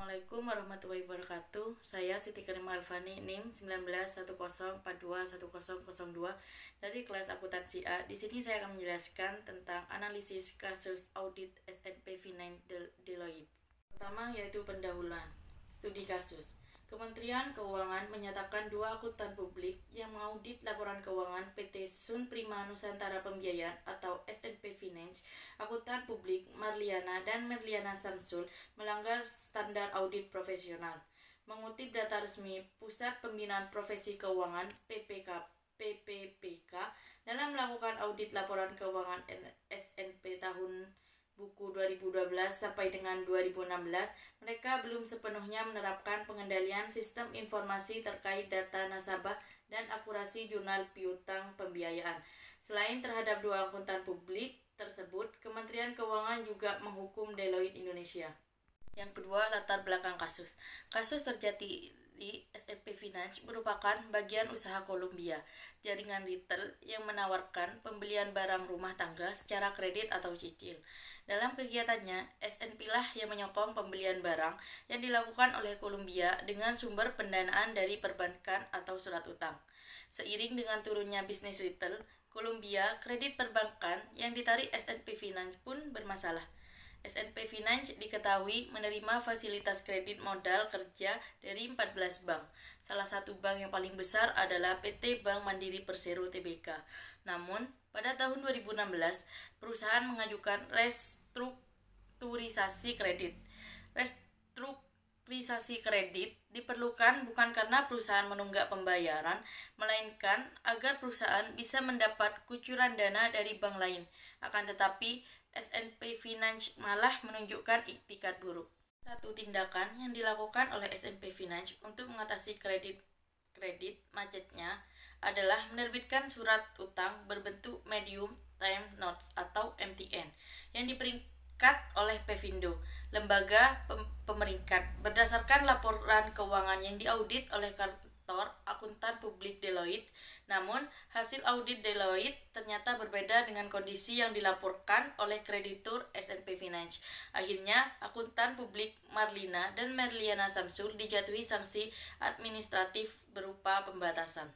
Assalamualaikum warahmatullahi wabarakatuh. Saya Siti Karimah Alfani, NIM 1910421002 dari kelas akuntansi A. Di sini saya akan menjelaskan tentang analisis kasus audit SNP Finance Deloitte. Pertama yaitu pendahuluan. Studi kasus. Kementerian Keuangan menyatakan dua akuntan publik yang mengaudit laporan keuangan PT Sun Prima Nusantara Pembiayaan atau SNP Finance, akuntan publik Marliana dan Merliana Samsul melanggar standar audit profesional. Mengutip data resmi Pusat Pembinaan Profesi Keuangan PPPK dalam melakukan audit laporan keuangan SNP tahun buku 2012 sampai dengan 2016, mereka belum sepenuhnya menerapkan pengendalian sistem informasi terkait data nasabah dan akurasi jurnal piutang pembiayaan. Selain terhadap dua akuntan publik tersebut, Kementerian Keuangan juga menghukum Deloitte Indonesia. Yang kedua, latar belakang kasus. Kasus terjadi di SNP Finance merupakan bagian usaha Columbia, jaringan retail yang menawarkan pembelian barang rumah tangga secara kredit atau cicil. Dalam kegiatannya, SNP lah yang menyokong pembelian barang yang dilakukan oleh Columbia dengan sumber pendanaan dari perbankan atau surat utang. Seiring dengan turunnya bisnis retail, Columbia, kredit perbankan yang ditarik SNP Finance pun bermasalah. SNP Finance diketahui menerima fasilitas kredit modal kerja dari 14 bank. Salah satu bank yang paling besar adalah PT Bank Mandiri Persero Tbk. Namun, pada tahun 2016, perusahaan mengajukan restrukturisasi kredit. Restrukturisasi kredit diperlukan bukan karena perusahaan menunggak pembayaran, melainkan agar perusahaan bisa mendapat kucuran dana dari bank lain. Akan tetapi, SNP Finance malah menunjukkan iktikat buruk. Satu tindakan yang dilakukan oleh SNP Finance untuk mengatasi kredit macetnya adalah menerbitkan surat utang berbentuk medium term notes atau MTN yang diperingkat oleh Pevindo, lembaga pemeringkat. Berdasarkan laporan keuangan yang diaudit oleh kantor akuntan publik Deloitte, namun hasil audit Deloitte ternyata berbeda dengan kondisi yang dilaporkan oleh kreditur SNP Finance. Akhirnya, akuntan publik Marlina dan Merliana Samsul dijatuhi sanksi administratif berupa pembatasan.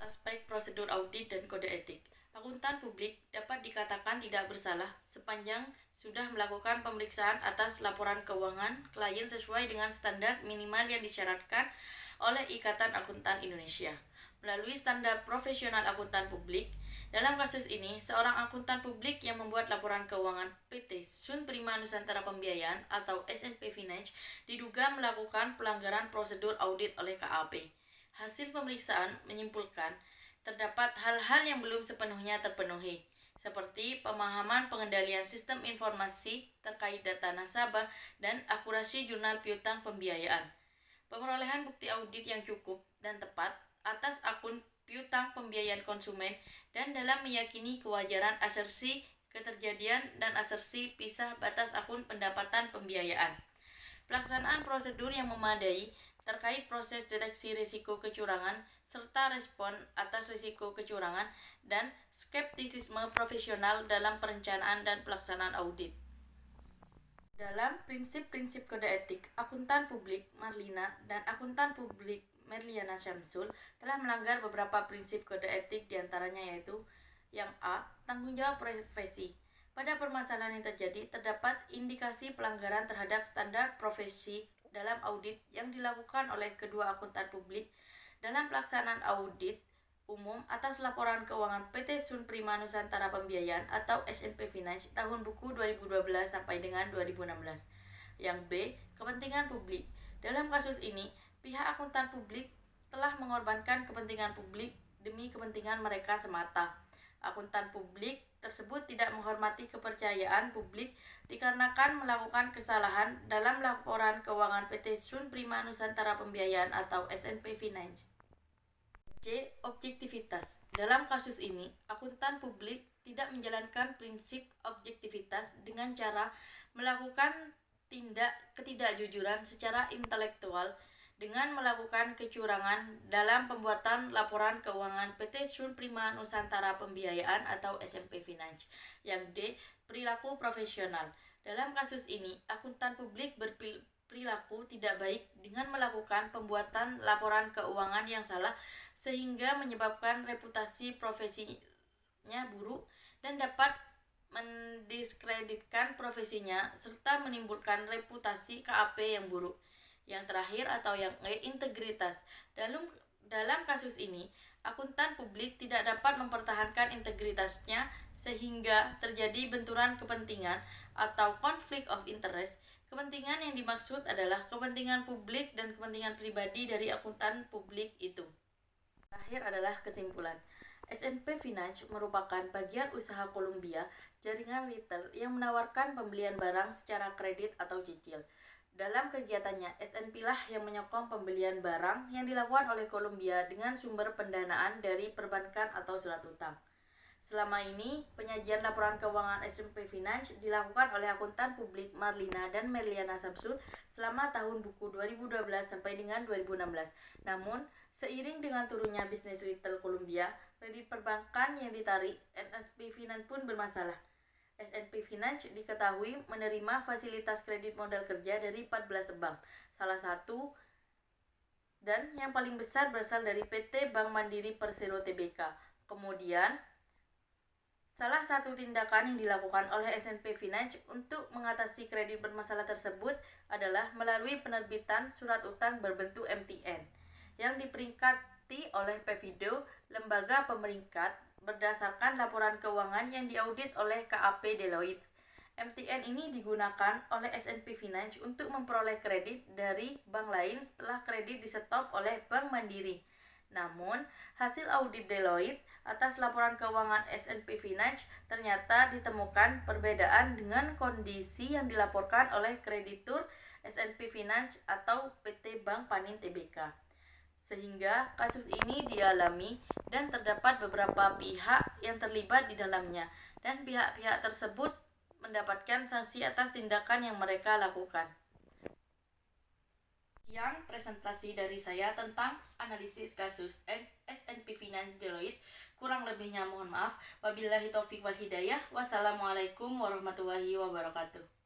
Aspek prosedur audit dan kode etik. Akuntan publik dapat dikatakan tidak bersalah sepanjang sudah melakukan pemeriksaan atas laporan keuangan klien sesuai dengan standar minimal yang disyaratkan oleh Ikatan Akuntan Indonesia. Melalui standar profesional akuntan publik, dalam kasus ini, seorang akuntan publik yang membuat laporan keuangan PT Sun Prima Nusantara Pembiayaan atau SNP Finance diduga melakukan pelanggaran prosedur audit oleh KAP. Hasil pemeriksaan menyimpulkan terdapat hal-hal yang belum sepenuhnya terpenuhi, seperti pemahaman pengendalian sistem informasi terkait data nasabah dan akurasi jurnal piutang pembiayaan. Pemerolehan bukti audit yang cukup dan tepat atas akun piutang pembiayaan konsumen dan dalam meyakini kewajaran asersi keterjadian dan asersi pisah batas akun pendapatan pembiayaan. Pelaksanaan prosedur yang memadai terkait proses deteksi risiko kecurangan serta respon atas risiko kecurangan dan skeptisisme profesional dalam perencanaan dan pelaksanaan audit. Dalam prinsip-prinsip kode etik, akuntan publik Marlina dan akuntan publik Merliana Syamsul telah melanggar beberapa prinsip kode etik diantaranya yaitu yang A. Tanggung jawab profesi. Pada permasalahan yang terjadi, terdapat indikasi pelanggaran terhadap standar profesi dalam audit yang dilakukan oleh kedua akuntan publik dalam pelaksanaan audit umum atas laporan keuangan PT Sun Prima Nusantara Pembiayaan atau SNP Finance tahun buku 2012 sampai dengan 2016. Yang B. Kepentingan publik. Dalam kasus ini, pihak akuntan publik telah mengorbankan kepentingan publik demi kepentingan mereka semata. Akuntan publik tersebut tidak menghormati kepercayaan publik dikarenakan melakukan kesalahan dalam laporan keuangan PT Sun Prima Nusantara Pembiayaan atau SNP Finance. C. Objektivitas. Dalam kasus ini, akuntan publik tidak menjalankan prinsip objektivitas dengan cara melakukan tindak ketidakjujuran secara intelektual dengan melakukan kecurangan dalam pembuatan laporan keuangan PT Sun Prima Nusantara Pembiayaan atau SNP Finance. Yang D. Perilaku profesional. Dalam kasus ini, akuntan publik berperilaku berlaku tidak baik dengan melakukan pembuatan laporan keuangan yang salah sehingga menyebabkan reputasi profesinya buruk dan dapat mendiskreditkan profesinya serta menimbulkan reputasi KAP yang buruk. Yang terakhir atau yang integritas. Dalam kasus ini, akuntan publik tidak dapat mempertahankan integritasnya sehingga terjadi benturan kepentingan atau conflict of interest. Kepentingan yang dimaksud adalah kepentingan publik dan kepentingan pribadi dari akuntan publik itu. Terakhir adalah kesimpulan. S&P Finance merupakan bagian usaha Columbia, jaringan retail yang menawarkan pembelian barang secara kredit atau cicil. Dalam kegiatannya, S&P lah yang menyokong pembelian barang yang dilakukan oleh Columbia dengan sumber pendanaan dari perbankan atau surat utang. Selama ini, penyajian laporan keuangan S&P Finance dilakukan oleh akuntan publik Marlina dan Merliana Samsul selama tahun buku 2012 sampai dengan 2016. Namun, seiring dengan turunnya bisnis retail Columbia, kredit perbankan yang ditarik S&P Finance pun bermasalah. S&P Finance diketahui menerima fasilitas kredit modal kerja dari 14 bank, salah satu dan yang paling besar berasal dari PT Bank Mandiri Persero Tbk. Kemudian, salah satu tindakan yang dilakukan oleh S&P Finance untuk mengatasi kredit bermasalah tersebut adalah melalui penerbitan surat utang berbentuk MTN yang diperingkati oleh Pevido, lembaga pemeringkat, berdasarkan laporan keuangan yang diaudit oleh KAP Deloitte. MTN ini digunakan oleh S&P Finance untuk memperoleh kredit dari bank lain setelah kredit disetop oleh Bank Mandiri. Namun, hasil audit Deloitte atas laporan keuangan S&P Finance ternyata ditemukan perbedaan dengan kondisi yang dilaporkan oleh kreditur S&P Finance atau PT Bank Panin Tbk. Sehingga kasus ini dialami dan terdapat beberapa pihak yang terlibat di dalamnya dan pihak-pihak tersebut mendapatkan sanksi atas tindakan yang mereka lakukan. Sekian presentasi dari saya tentang analisis kasus S&P Finance Deloitte. Kurang lebihnya mohon maaf. Wabillahi taufiq wal hidayah. Wassalamualaikum warahmatullahi wabarakatuh.